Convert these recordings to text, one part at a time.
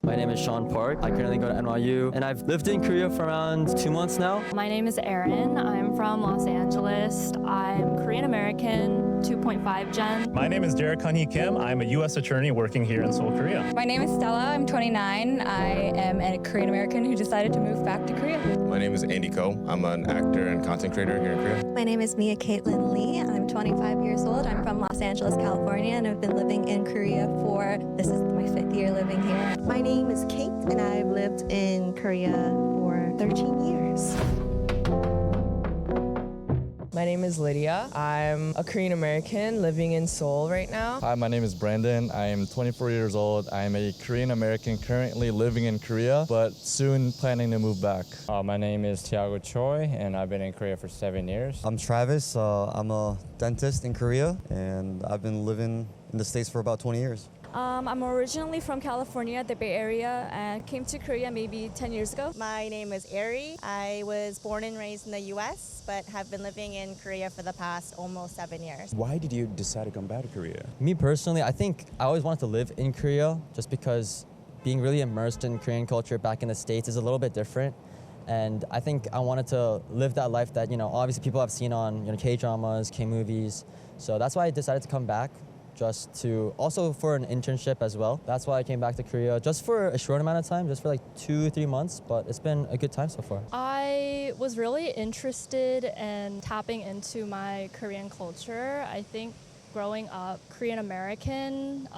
My name is Sean Park. I currently go to NYU, and I've lived in Korea for around 2 months now. My name is Erin. I'm from Los Angeles. I'm Korean American, 2.5 Gen. My name is Derek Hun-hee Kim. I'm a U.S. attorney working here in Seoul, Korea. My name is Stella. I'm 29. I am a Korean American who decided to move back to Korea. My name is Andy Ko. I'm an actor and content creator here in Korea. My name is Mia Caitlin Lee. I'm 25 years old. I'm from Los Angeles, California, and I've been living in Korea this is my 5th year living here. My name is Kate, and I've lived in Korea for 13 years. My name is Lydia. I'm a Korean American living in Seoul right now. Hi, my name is Brandon. I am 24 years old. I am a Korean American currently living in Korea, but soon planning to move back. My name is Tiago Choi, and I've been in Korea for 7 years. I'm Travis. I'm a dentist in Korea, and I've been living in the States for about 20 years. I'm originally from California, the Bay Area, and came to Korea maybe 10 years ago. My name is Ari. I was born and raised in the U.S., but have been living in Korea for the past almost 7 years. Why did you decide to come back to Korea? Me personally, I think I always wanted to live in Korea just because being really immersed in Korean culture back in the States is a little bit different. And I think I wanted to live that life that, obviously people have seen on, K-dramas, K-movies. So that's why I decided to come back. Also for an internship as well. That's why I came back to Korea, just for a short amount of time, just for like 2-3 months, but it's been a good time so far. I was really interested in tapping into my Korean culture. I think growing up Korean American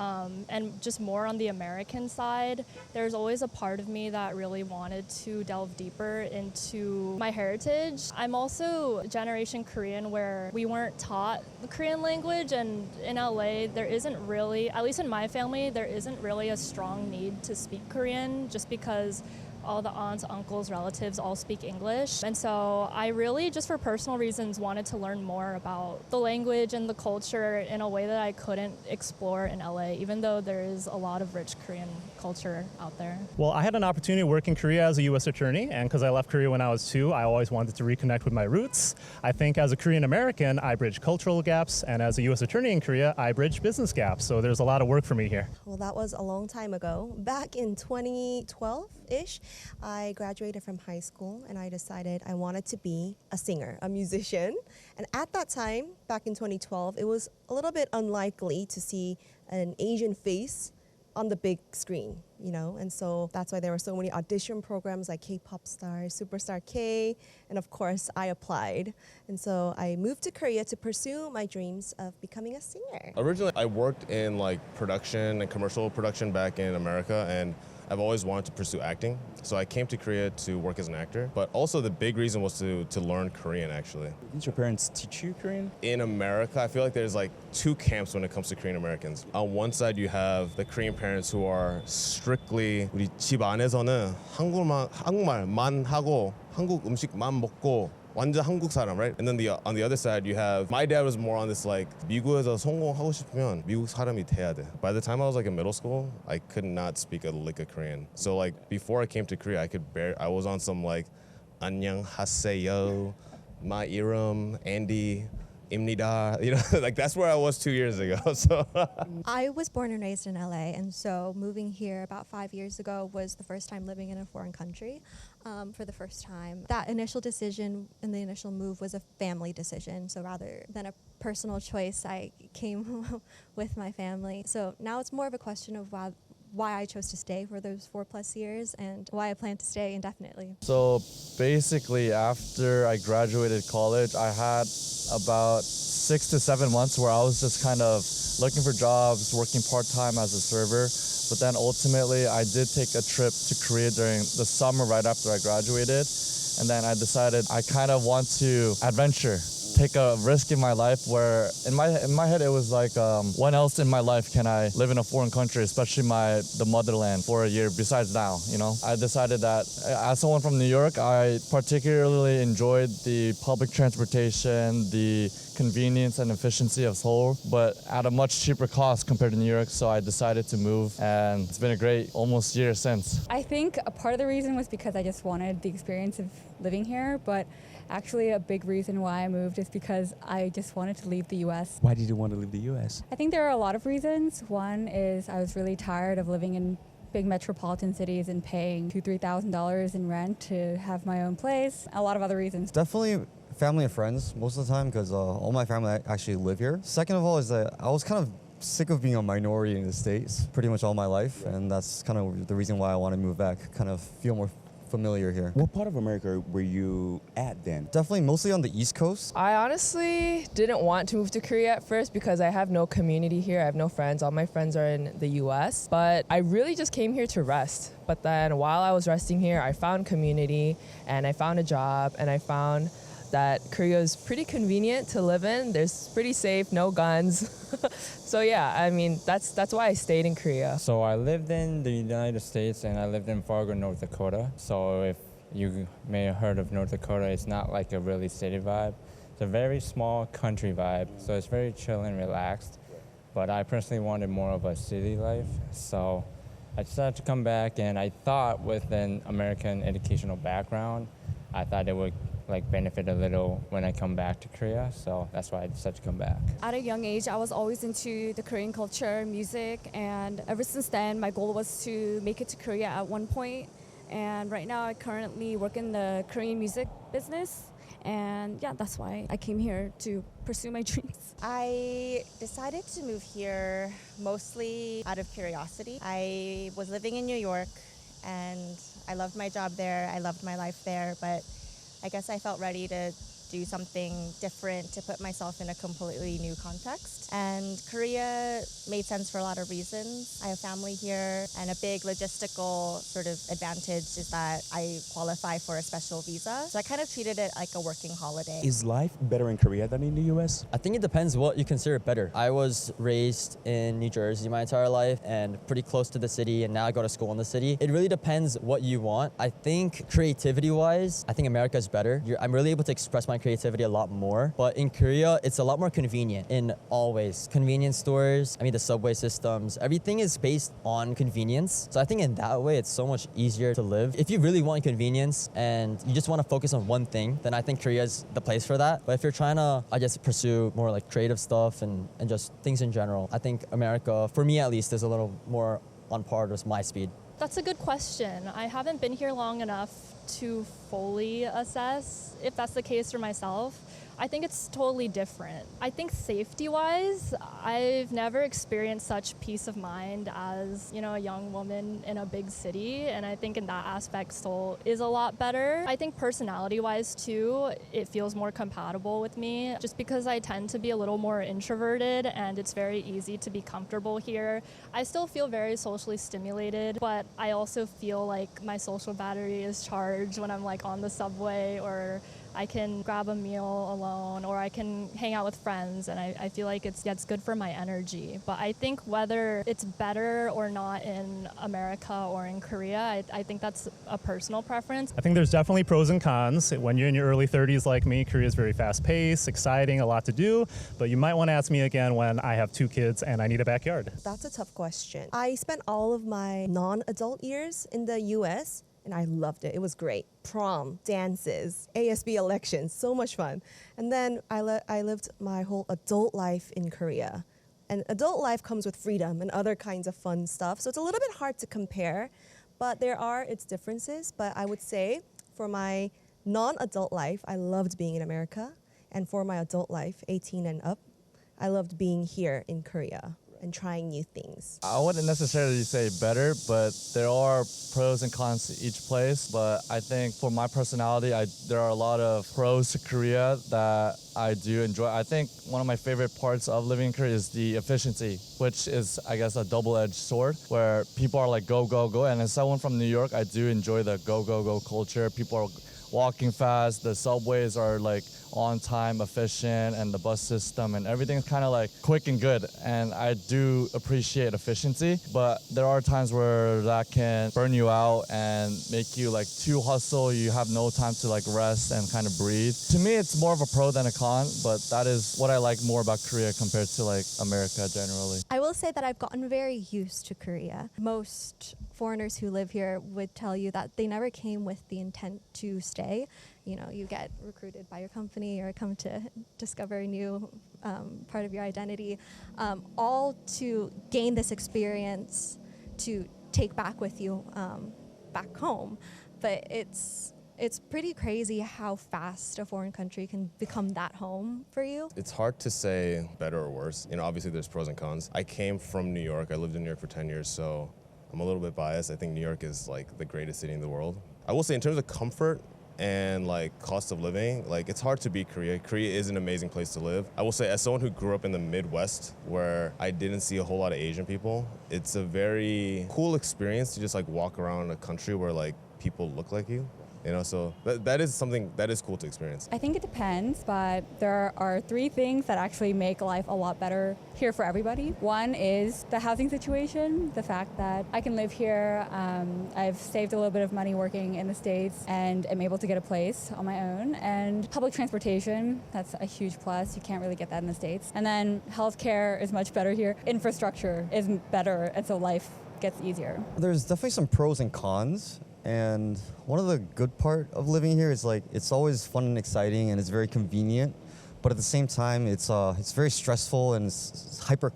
and just more on the American side, there's always a part of me that really wanted to delve deeper into my heritage. I'm also Generation Korean where we weren't taught the Korean language, and in LA there isn't really, at least in my family, there isn't really a strong need to speak Korean just because all the aunts, uncles, relatives all speak English. And so I really, just for personal reasons, wanted to learn more about the language and the culture in a way that I couldn't explore in LA, even though there is a lot of rich Korean culture out there. Well, I had an opportunity to work in Korea as a U.S. attorney, and because I left Korea when I was 2, I always wanted to reconnect with my roots. I think as a Korean American, I bridge cultural gaps, and as a U.S. attorney in Korea, I bridge business gaps. So there's a lot of work for me here. Well, that was a long time ago. Back in 2012-ish, I graduated from high school and I decided I wanted to be a singer, a musician. And at that time, back in 2012, it was a little bit unlikely to see an Asian face on the big screen, and so that's why there were so many audition programs like K-pop Stars, Superstar K, and of course I applied. And so I moved to Korea to pursue my dreams of becoming a singer. Originally, I worked in production and commercial production back in America, and I've always wanted to pursue acting. So I came to Korea to work as an actor, but also the big reason was to learn Korean, actually. Did your parents teach you Korean? In America, I feel like there's 2 camps when it comes to Korean Americans. On one side, you have the Korean parents who are strictly 우리 집 안에서는 한국말만 하고 한국 음식만 먹고 완전 한국 사람, right? And then on the other side, you have, my dad was more on this 미국에서 성공하고 싶으면 미국 사람이 돼야 돼. By the time I was in middle school, I could not speak a lick of Korean. So before I came to Korea, I was on some 안녕하세요, my 이름, Andy, Imnida, that's where I was 2 years ago. So I was born and raised in LA, and so moving here about 5 years ago was the first time living in a foreign country for the first time. That initial decision and the initial move was a family decision, so rather than a personal choice, I came with my family. So now it's more of a question of why I chose to stay for those 4+ years and why I plan to stay indefinitely. So basically, after I graduated college, I had about 6 to 7 months where I was just kind of looking for jobs, working part-time as a server. But then ultimately, I did take a trip to Korea during the summer right after I graduated. And then I decided I kind of want to adventure, take a risk in my life where in my head it was when else in my life can I live in a foreign country, especially the motherland, for a year besides now, I decided that as someone from New York, I particularly enjoyed the public transportation, the convenience and efficiency of Seoul, but at a much cheaper cost compared to New York, so I decided to move, and it's been a great almost year since. I think a part of the reason was because I just wanted the experience of living here, but actually a big reason why I moved is because I just wanted to leave the U.S. Why did you want to leave the U.S.? I think there are a lot of reasons. One is I was really tired of living in big metropolitan cities and paying $2,000-$3,000 in rent to have my own place. A lot of other reasons. Definitely family and friends most of the time because all my family actually live here. Second of all is that I was kind of sick of being a minority in the States pretty much all my life, and that's kind of the reason why I want to move back, kind of feel more familiar here. What part of America were you at then? Definitely mostly on the East Coast. I honestly didn't want to move to Korea at first because I have no community here. I have no friends. All my friends are in the US. But I really just came here to rest. But then while I was resting here, I found community and I found a job and I found that Korea is pretty convenient to live in. There's pretty safe, no guns. So yeah, I mean, that's why I stayed in Korea. So I lived in the United States and I lived in Fargo, North Dakota. So if you may have heard of North Dakota, it's not like a really city vibe. It's a very small country vibe. So it's very chill and relaxed. But I personally wanted more of a city life. So I decided to come back, and I thought with an American educational background, I thought it would benefit a little when I come back to Korea, so that's why I decided to come back. At a young age, I was always into the Korean culture, music, and ever since then, my goal was to make it to Korea at one point. And right now, I currently work in the Korean music business. And yeah, that's why I came here to pursue my dreams. I decided to move here mostly out of curiosity. I was living in New York and I loved my job there. I loved my life there, but I guess I felt ready to do something different, to put myself in a completely new context. And Korea made sense for a lot of reasons. I have family here, and a big logistical sort of advantage is that I qualify for a special visa. So I kind of treated it like a working holiday. Is life better in Korea than in the US? I think it depends what you consider better. I was raised in New Jersey my entire life and pretty close to the city, and now I go to school in the city. It really depends what you want. I think creativity-wise, I think America is better. I'm really able to express my creativity a lot more, but in Korea, it's a lot more convenient in all ways. Convenience stores, the subway systems, everything is based on convenience. So I think in that way, it's so much easier to live. If you really want convenience and you just want to focus on one thing, then I think Korea is the place for that. But if you're trying to, pursue more like creative stuff and just things in general, I think America, for me at least, is a little more on par with my speed. That's a good question. I haven't been here long enough to fully assess if that's the case for myself. I think it's totally different. I think safety-wise, I've never experienced such peace of mind as, a young woman in a big city, and I think in that aspect, Seoul is a lot better. I think personality-wise too, it feels more compatible with me, just because I tend to be a little more introverted, and it's very easy to be comfortable here. I still feel very socially stimulated, but I also feel like my social battery is charged when I'm on the subway, or I can grab a meal alone, or I can hang out with friends, and I feel like it's good for my energy. But I think whether it's better or not in America or in Korea, I think that's a personal preference. I think there's definitely pros and cons. When you're in your early 30s like me, Korea is very fast-paced, exciting, a lot to do, but you might want to ask me again when I have 2 kids and I need a backyard. That's a tough question. I spent all of my non-adult years in the US, and I loved it. It was great. Prom, dances, ASB elections, so much fun. And then I lived my whole adult life in Korea. And adult life comes with freedom and other kinds of fun stuff. So it's a little bit hard to compare, but there are its differences. But I would say for my non-adult life, I loved being in America. And for my adult life, 18 and up, I loved being here in Korea and trying new things. I wouldn't necessarily say better, but there are pros and cons to each place. But I think for my personality, there are a lot of pros to Korea that I do enjoy. I think one of my favorite parts of living in Korea is the efficiency, which is, I guess, a double-edged sword, where people are like, go, go, go. And as someone from New York, I do enjoy the go, go, go culture. People are walking fast, the subways are on time, efficient, and the bus system and everything's kind of quick and good. And I do appreciate efficiency, but there are times where that can burn you out and make you too hustle. You have no time to rest and kind of breathe. To me, it's more of a pro than a con, but that is what I like more about Korea compared to America generally. I will say that I've gotten very used to Korea. Most foreigners who live here would tell you that they never came with the intent to stay. You get recruited by your company or come to discover a new part of your identity, all to gain this experience, to take back with you back home. But it's pretty crazy how fast a foreign country can become that home for you. It's hard to say better or worse. You know, obviously there's pros and cons. I came from New York. I lived in New York for 10 years, so I'm a little bit biased. I think New York is like the greatest city in the world. I will say in terms of comfort and like cost of living, like it's hard to beat Korea. Korea is an amazing place to live. I will say as someone who grew up in the Midwest where I didn't see a whole lot of Asian people, it's a very cool experience to just like walk around a country where like people look like you. You know, so that is something that is cool to experience. I think it depends, but there are three things that actually make life a lot better here for everybody. One is the housing situation, the fact that I can live here. I've saved a little bit of money working in the States and am able to get a place on my own. And public transportation, that's a huge plus. You can't really get that in the States. And then healthcare is much better here. Infrastructure is better, and so life gets easier. There's definitely some pros and cons. And one of the good part of living here is like it's always fun and exciting and it's very convenient, but at the same time it's very stressful and hyper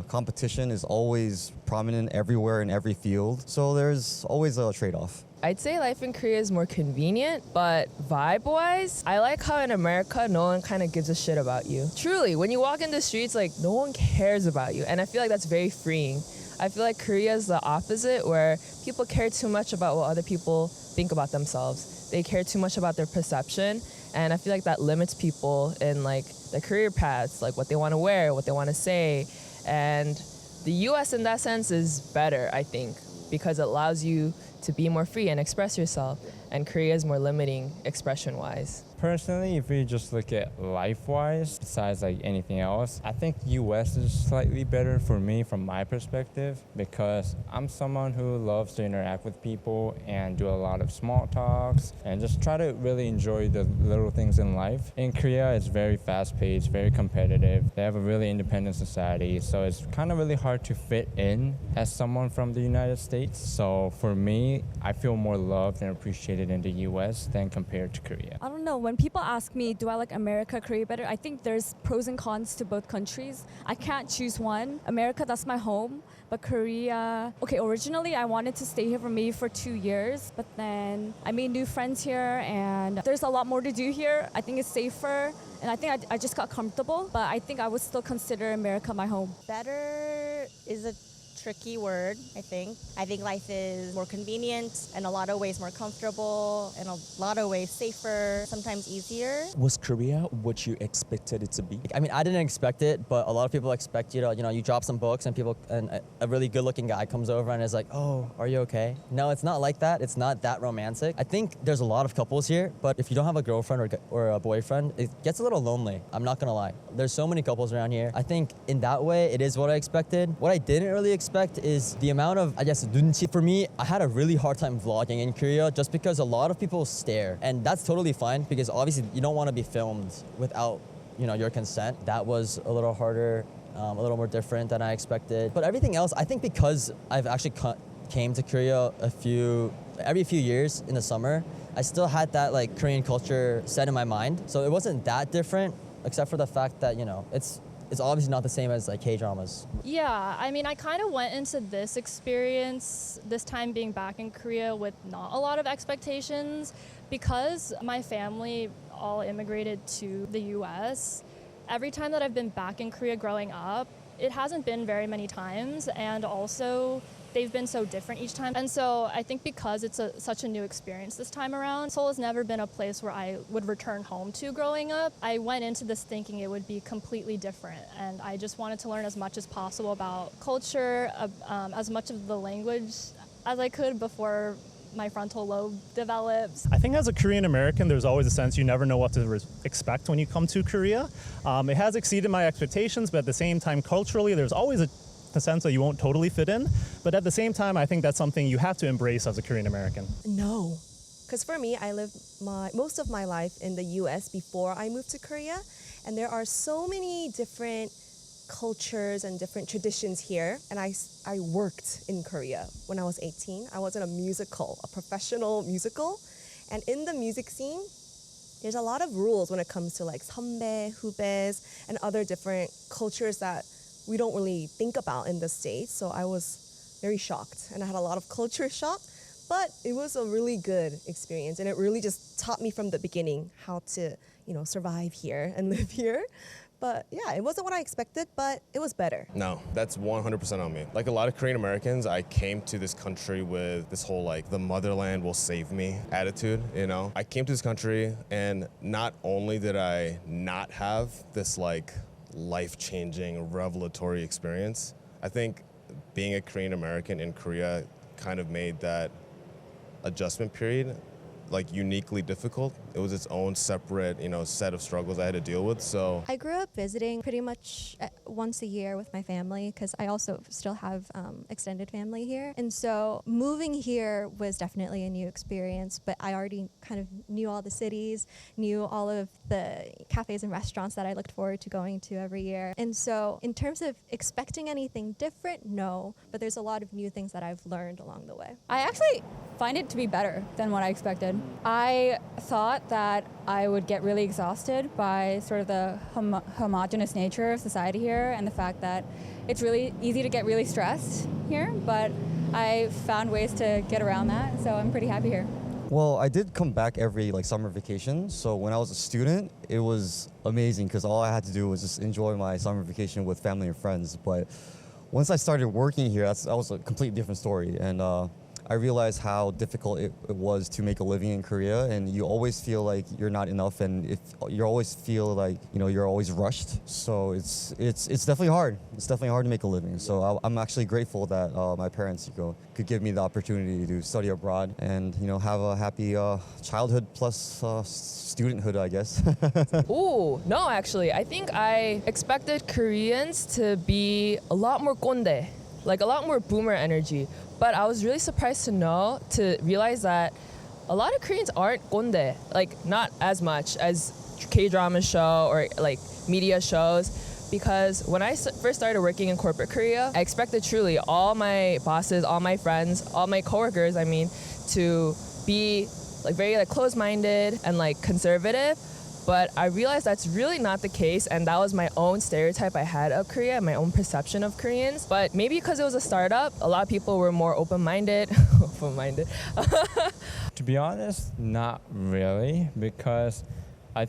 competition is always prominent everywhere in every field. So there's always a trade-off. I'd say life in Korea is more convenient, but vibe-wise, I like how in America, no one kind of gives a shit about you. Truly, when you walk in the streets, like no one cares about you. And I feel like that's very freeing. I feel like Korea is the opposite, where people care too much about what other people think about themselves. They care too much about their perception, and I feel like that limits people in like their career paths, like what they want to wear, what they want to say. And the US in that sense is better, I think, because it allows you to be more free and express yourself, and Korea is more limiting expression-wise. Personally, if we just look at life-wise, besides like anything else, I think US is slightly better for me from my perspective because I'm someone who loves to interact with people and do a lot of small talks and just try to really enjoy the little things in life. In Korea, it's very fast-paced, very competitive. They have a really independent society, so it's kind of really hard to fit in as someone from the United States. So for me, I feel more loved and appreciated in the US than compared to Korea. I don't know. When people ask me, do I like America, Korea better? I think there's pros and cons to both countries. I can't choose one. America, that's my home. But Korea, okay, originally I wanted to stay here for maybe for 2 years, but then I made new friends here and there's a lot more to do here. I think it's safer and I think I just got comfortable, but I think I would still consider America my home. Better is a tricky word, I think. I think life is more convenient, in a lot of ways more comfortable, in a lot of ways safer, sometimes easier. Was Korea what you expected it to be? I mean, I didn't expect it, but a lot of people expect you to, you drop some books and a really good-looking guy comes over and is like, oh, are you okay? No, it's not like that. It's not that romantic. I think there's a lot of couples here, but if you don't have a girlfriend or a boyfriend, it gets a little lonely. I'm not gonna lie. There's so many couples around here. I think in that way, it is what I expected. What I didn't really expect is the amount of, I guess, 눈치. For me, I had a really hard time vlogging in Korea just because a lot of people stare. And that's totally fine because obviously you don't want to be filmed without, your consent. That was a little harder, a little more different than I expected. But everything else, I think because I've actually came to Korea every few years in the summer, I still had that like Korean culture set in my mind. So it wasn't that different except for the fact that, it's obviously not the same as like K-dramas. Yeah, I mean, I kind of went into this experience, this time being back in Korea, with not a lot of expectations because my family all immigrated to the US. Every time that I've been back in Korea growing up, it hasn't been very many times, and also they've been so different each time. And so I think because it's such a new experience this time around, Seoul has never been a place where I would return home to growing up. I went into this thinking it would be completely different, and I just wanted to learn as much as possible about culture, as much of the language as I could before my frontal lobe develops. I think as a Korean American, there's always a sense you never know what to expect when you come to Korea. It has exceeded my expectations, but at the same time, culturally, there's always a sense that you won't totally fit in. But at the same time, I think that's something you have to embrace as a Korean American. No, because for me, I lived most of my life in the US before I moved to Korea, and there are so many different cultures and different traditions here. And I worked in Korea when I was 18. I was in a professional musical, and in the music scene, there's a lot of rules when it comes to like 선배, 후배s, and other different cultures that we don't really think about in the States. So I was very shocked, and I had a lot of culture shock. But it was a really good experience, and it really just taught me from the beginning how to, survive here and live here. But yeah, it wasn't what I expected, but it was better. No, that's 100% on me. Like a lot of Korean Americans, I came to this country with this whole like the motherland will save me attitude, I came to this country and not only did I not have this like life-changing revelatory experience, I think being a Korean American in Korea kind of made that adjustment period like uniquely difficult. It was its own separate, set of struggles I had to deal with. So I grew up visiting pretty much once a year with my family because I also still have extended family here. And so moving here was definitely a new experience, but I already kind of knew all the cities, knew all of the cafes and restaurants that I looked forward to going to every year. And so in terms of expecting anything different, no, but there's a lot of new things that I've learned along the way. I actually find it to be better than what I expected. I thought that I would get really exhausted by sort of the homogenous nature of society here and the fact that it's really easy to get really stressed here, but I found ways to get around that, so I'm pretty happy here. Well, I did come back every summer vacation. So when I was a student, it was amazing because all I had to do was just enjoy my summer vacation with family and friends. But once I started working here, that was a completely different story. And I realized how difficult it was to make a living in Korea, and you always feel like you're not enough, and if you always feel like you're always rushed. So it's definitely hard. It's definitely hard to make a living. So I'm actually grateful that my parents could give me the opportunity to study abroad and have a happy childhood plus studenthood, I guess. Ooh, no, actually, I think I expected Koreans to be a lot more 꼰대, like a lot more boomer energy. But I was really surprised to realize that a lot of Koreans aren't 꼰대, like not as much as K-drama show or like media shows. Because when I first started working in corporate Korea, I expected truly all my bosses, all my friends, all my coworkers, to be like very like closed-minded and like conservative. But I realized that's really not the case, and that was my own stereotype I had of Korea, my own perception of Koreans. But maybe because it was a startup, a lot of people were more open-minded. To be honest, not really, because I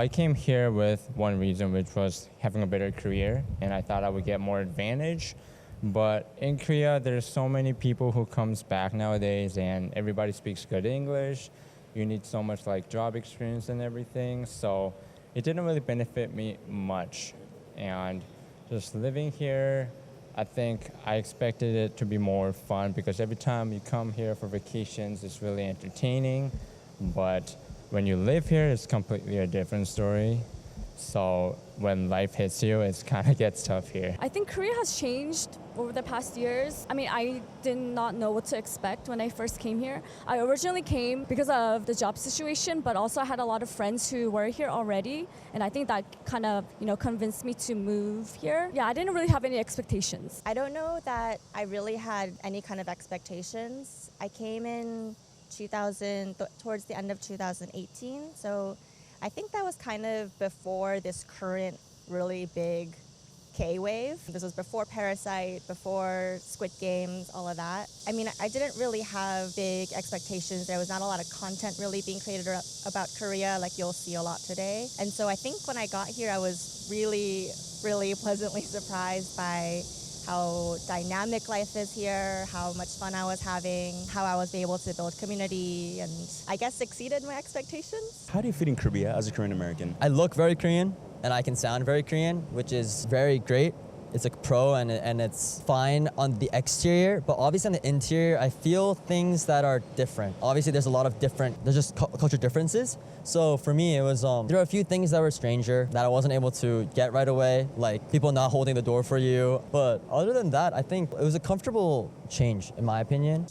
came here with one reason, which was having a better career, and I thought I would get more advantage. But in Korea, there's so many people who comes back nowadays, and everybody speaks good English. You need so much like job experience and everything, so it didn't really benefit me much. And just living here, I think I expected it to be more fun because every time you come here for vacations, it's really entertaining. But when you live here, it's completely a different story. So when life hits you, it kind of gets tough here. I think Korea has changed over the past years. I did not know what to expect when I first came here. I originally came because of the job situation, but also I had a lot of friends who were here already, and I think that kind of, convinced me to move here. Yeah, I didn't really have any expectations. I don't know that I really had any kind of expectations. I came in towards the end of 2018, so I think that was kind of before this current really big K-wave. This was before Parasite, before Squid Games, all of that. I didn't really have big expectations. There was not a lot of content really being created about Korea like you'll see a lot today. And so I think when I got here, I was really, really pleasantly surprised by how dynamic life is here, how much fun I was having, how I was able to build community, and I guess exceeded my expectations. How do you fit in Korea as a Korean American? I look very Korean and I can sound very Korean, which is very great. It's a pro and it's fine on the exterior, but obviously on the interior, I feel things that are different. Obviously, there's just culture differences. So for me, it was, there are a few things that were stranger that I wasn't able to get right away, like people not holding the door for you. But other than that, I think it was a comfortable change, in my opinion.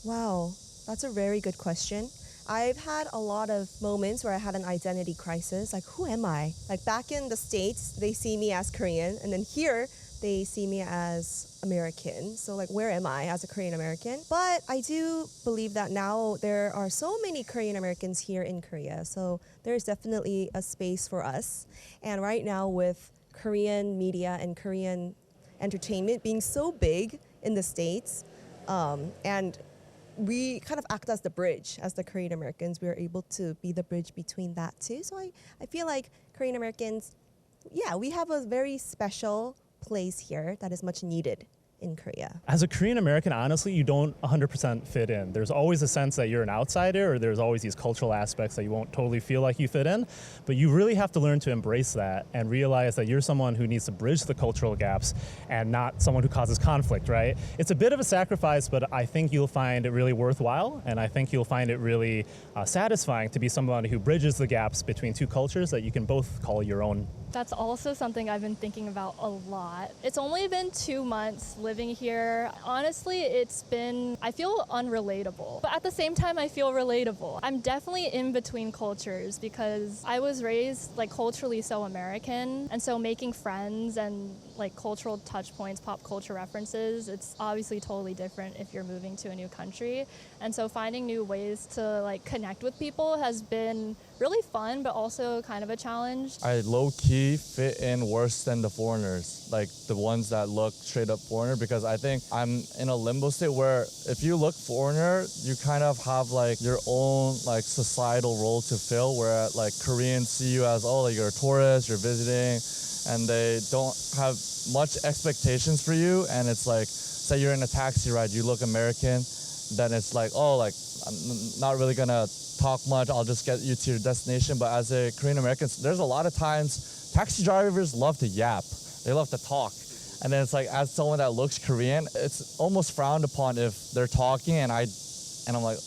Wow, that's a very good question. I've had a lot of moments where I had an identity crisis, like who am I? Like back in the States, they see me as Korean, and then here, they see me as American. So like, where am I as a Korean American? But I do believe that now there are so many Korean Americans here in Korea, so there's definitely a space for us. And right now with Korean media and Korean entertainment being so big in the States. And we kind of act as the bridge. As the Korean Americans, we are able to be the bridge between that too. So I feel like Korean Americans, yeah, we have a very special place here that is much needed in Korea. As a Korean American, honestly, you don't 100% fit in. There's always a sense that you're an outsider, or there's always these cultural aspects that you won't totally feel like you fit in. But you really have to learn to embrace that and realize that you're someone who needs to bridge the cultural gaps and not someone who causes conflict, right? It's a bit of a sacrifice, but I think you'll find it really worthwhile, and I think you'll find it really satisfying to be someone who bridges the gaps between two cultures that you can both call your own. That's also something I've been thinking about a lot. It's only been 2 months living here. Honestly, I feel unrelatable. But at the same time, I feel relatable. I'm definitely in between cultures because I was raised like culturally so American. And so making friends and like cultural touch points, pop culture references, it's obviously totally different if you're moving to a new country. And so finding new ways to like connect with people has been really fun, but also kind of a challenge. I low-key fit in worse than the foreigners, like the ones that look straight up foreigner, because I think I'm in a limbo state where if you look foreigner, you kind of have like your own like societal role to fill, where like Koreans see you as, oh, like you're a tourist, you're visiting, and they don't have much expectations for you. And it's like, say you're in a taxi ride, you look American, then it's like, oh, like I'm not really gonna talk much, I'll just get you to your destination. But as a Korean American, there's a lot of times taxi drivers love to yap, they love to talk. And then it's like, as someone that looks Korean, it's almost frowned upon if they're talking and I'm like,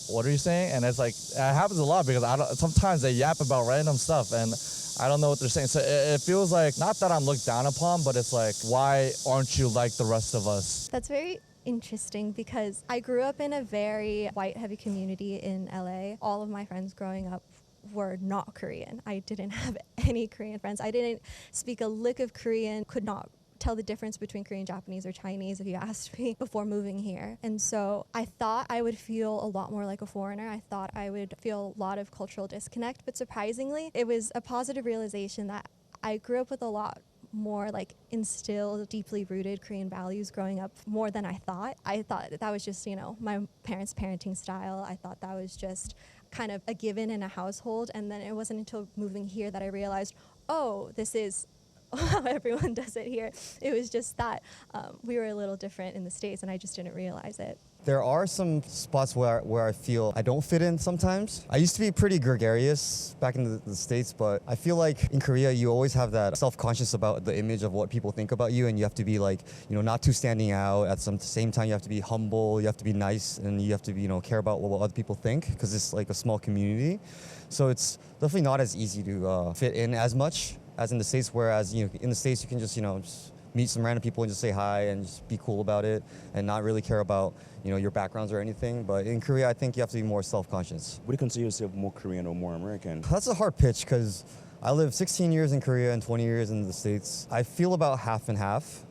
what are you saying? And it's like, it happens a lot because sometimes they yap about random stuff and I don't know what they're saying. So it feels like, not that I'm looked down upon, but it's like, why aren't you like the rest of us? That's very interesting because I grew up in a very white-heavy community in LA. All of my friends growing up were not Korean. I didn't have any Korean friends. I didn't speak a lick of Korean, could not tell the difference between Korean, Japanese, or Chinese if you asked me before moving here. And so I thought I would feel a lot more like a foreigner. I thought I would feel a lot of cultural disconnect, but surprisingly, it was a positive realization that I grew up with a lot more like instilled, deeply rooted Korean values growing up more than I thought. I thought that was just, my parents' parenting style. I thought that was just kind of a given in a household. And then it wasn't until moving here that I realized, oh, this is how everyone does it here. It was just that we were a little different in the States and I just didn't realize it. There are some spots where I feel I don't fit in sometimes. I used to be pretty gregarious back in the States, but I feel like in Korea, you always have that self-conscious about the image of what people think about you, and you have to be like, not too standing out. At the same time, you have to be humble, you have to be nice, and you have to, care about what other people think, because it's like a small community. So it's definitely not as easy to fit in as much as in the States, whereas, in the States, you can just meet some random people and just say hi and just be cool about it and not really care about, your backgrounds or anything. But in Korea, I think you have to be more self-conscious. Would you consider yourself more Korean or more American? That's a hard pitch because I lived 16 years in Korea and 20 years in the States. I feel about half and half.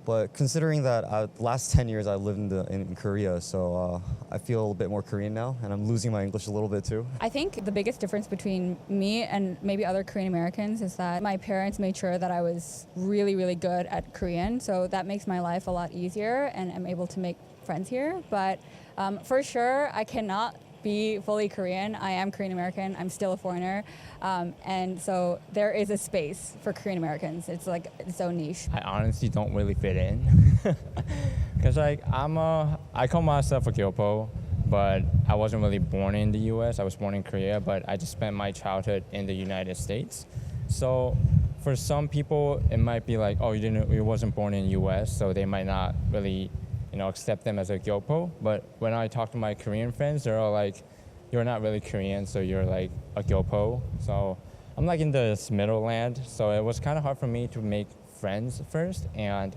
But considering that the last 10 years I lived in Korea, so I feel a bit more Korean now, and I'm losing my English a little bit too. I think the biggest difference between me and maybe other Korean Americans is that my parents made sure that I was really, really good at Korean, so that makes my life a lot easier, and I'm able to make friends here. But for sure, I cannot be fully Korean. I am Korean American. I'm still a foreigner. And so there is a space for Korean Americans. It's like its own niche. I honestly don't really fit in. Because I call myself a Gyopo, but I wasn't really born in the US. I was born in Korea, but I just spent my childhood in the United States. So for some people, it might be like, oh, you wasn't born in US, so they might not really accept them as a Gyopo. But when I talk to my Korean friends, they're all like, you're not really Korean, so you're like a Gyopo. So I'm like in this middle land. So it was kind of hard for me to make friends first. And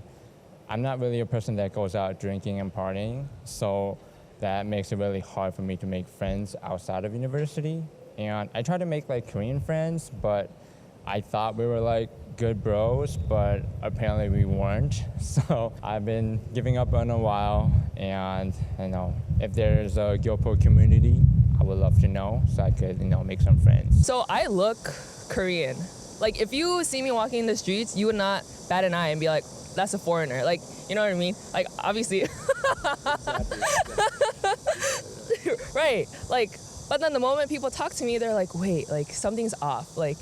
I'm not really a person that goes out drinking and partying. So that makes it really hard for me to make friends outside of university. And I tried to make like Korean friends, but I thought we were like good bros, but apparently we weren't. So I've been giving up on a while, and if there's a Gyopo community, I would love to know so I could make some friends. So I look Korean. Like if you see me walking in the streets, you would not bat an eye and be like, that's a foreigner. Like, you know what I mean? Like, obviously. Right. Like, but then the moment people talk to me, they're like, wait, like something's off. Like,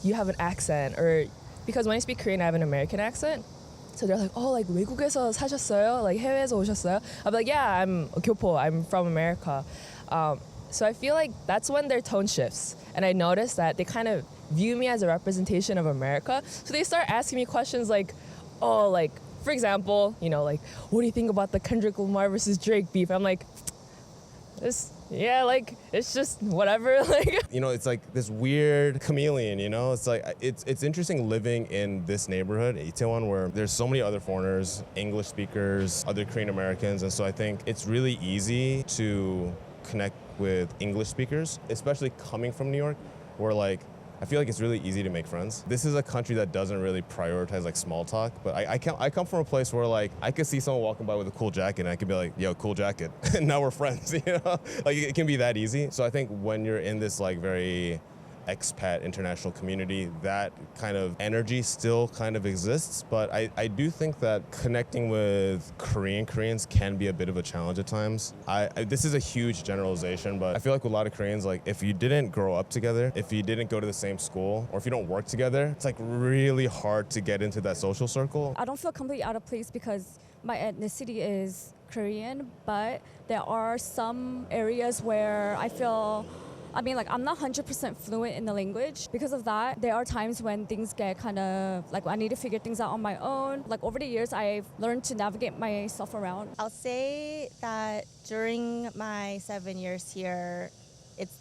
you have an accent, or because when I speak Korean, I have an American accent. So they're like, oh, like 외국에서 사셨어요? Like 해외에서 오셨어요? I'm like, yeah, I'm 교포. I'm from America. So I feel like that's when their tone shifts, and I notice that they kind of view me as a representation of America. So they start asking me questions like, oh, like for example, you know, like, what do you think about the Kendrick Lamar versus Drake beef? I'm like, yeah, like it's just whatever. Like, you know, it's like this weird chameleon, you know? It's like it's interesting living in this neighborhood, Itaewon, where there's so many other foreigners, English speakers, other Korean Americans, and so I think it's really easy to connect with English speakers, especially coming from New York, where like I feel like it's really easy to make friends. This is a country that doesn't really prioritize like small talk, but I come from a place where like I could see someone walking by with a cool jacket and I could be like, yo, cool jacket. And now we're friends, you know? Like it can be that easy. So I think when you're in this like very expat international community, that kind of energy still kind of exists. But I do think that connecting with Koreans can be a bit of a challenge at times. This is a huge generalization, but I feel like with a lot of Koreans, like if you didn't grow up together, if you didn't go to the same school, or if you don't work together, it's like really hard to get into that social circle. I don't feel completely out of place because my ethnicity is Korean, but there are some areas where I feel, I mean, like, I'm not 100% fluent in the language. Because of that, there are times when things get kind of, like, I need to figure things out on my own. Like, over the years, I've learned to navigate myself around. I'll say that during my 7 years here,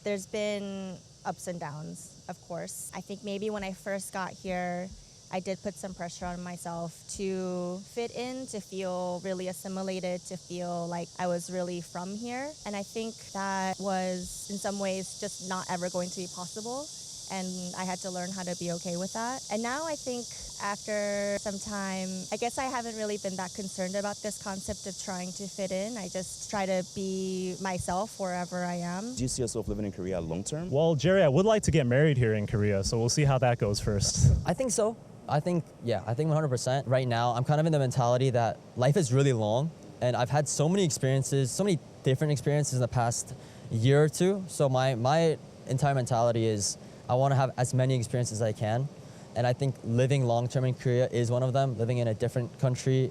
there's been ups and downs, of course. I think maybe when I first got here, I did put some pressure on myself to fit in, to feel really assimilated, to feel like I was really from here. And I think that was, in some ways, just not ever going to be possible. And I had to learn how to be okay with that. And now I think after some time, I guess I haven't really been that concerned about this concept of trying to fit in. I just try to be myself wherever I am. Do you see yourself living in Korea long term? Well, Jerry, I would like to get married here in Korea, so we'll see how that goes first. I think so. I think 100%. Right now, I'm kind of in the mentality that life is really long, and I've had so many experiences, so many different experiences in the past year or two. So my entire mentality is I want to have as many experiences as I can. And I think living long-term in Korea is one of them. Living in a different country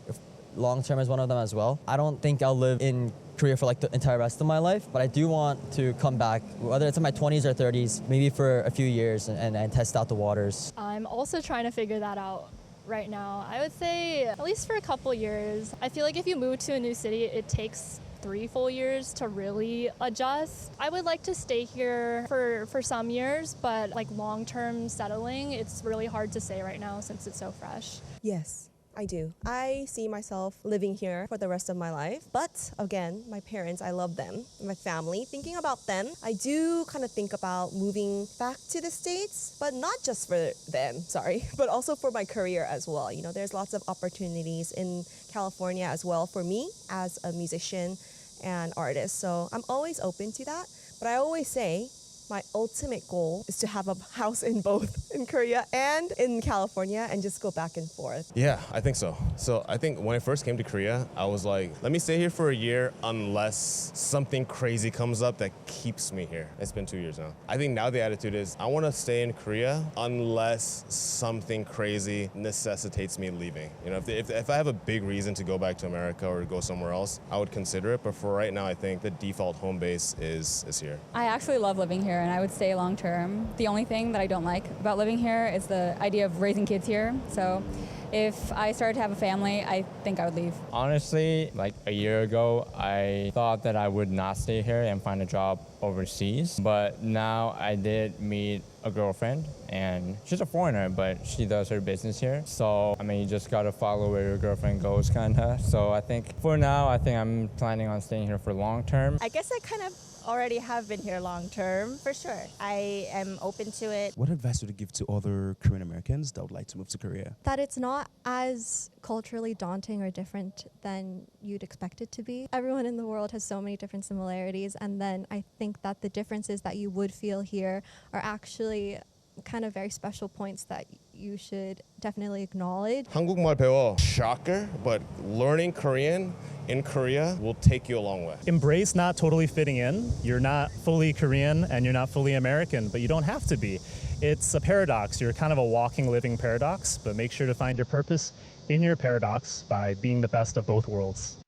long-term is one of them as well. I don't think I'll live in Korea for like the entire rest of my life, but I do want to come back, whether it's in my 20s or 30s, maybe for a few years and test out the waters. I'm also trying to figure that out right now. I would say at least for a couple years. I feel like if you move to a new city, it takes 3 full years to really adjust. I would like to stay here for some years, but like long-term settling, it's really hard to say right now since it's so fresh. Yes, I do. I see myself living here for the rest of my life. But again, my parents, I love them, my family. Thinking about them, I do kind of think about moving back to the States, but not just for them, but also for my career as well. You know, there's lots of opportunities in California as well for me as a musician and artist. So I'm always open to that. But I always say, my ultimate goal is to have a house in both in Korea and in California and just go back and forth. Yeah, I think so. So I think when I first came to Korea, I was like, let me stay here for a year unless something crazy comes up that keeps me here. It's been 2 years now. I think now the attitude is I want to stay in Korea unless something crazy necessitates me leaving. You know, if I have a big reason to go back to America or go somewhere else, I would consider it. But for right now, I think the default home base is here. I actually love living here and I would stay long term. The only thing that I don't like about living here is the idea of raising kids here. So if I started to have a family, I think I would leave. Honestly, like a year ago, I thought that I would not stay here and find a job overseas. But now I did meet a girlfriend, and she's a foreigner, but she does her business here. So, I mean, you just gotta follow where your girlfriend goes, kinda. So I think for now, I'm planning on staying here for long term. I guess I kind of already have been here long term, for sure. I am open to it. What advice would you give to other Korean Americans that would like to move to Korea? That it's not as culturally daunting or different than you'd expect it to be. Everyone in the world has so many different similarities, and then I think that the differences that you would feel here are actually kind of very special points that you should definitely acknowledge. 한국말 배워. Shocker, but learning Korean in Korea will take you a long way. Embrace not totally fitting in. You're not fully Korean and you're not fully American, but you don't have to be. It's a paradox. You're kind of a walking, living paradox, but make sure to find your purpose in your paradox by being the best of both worlds.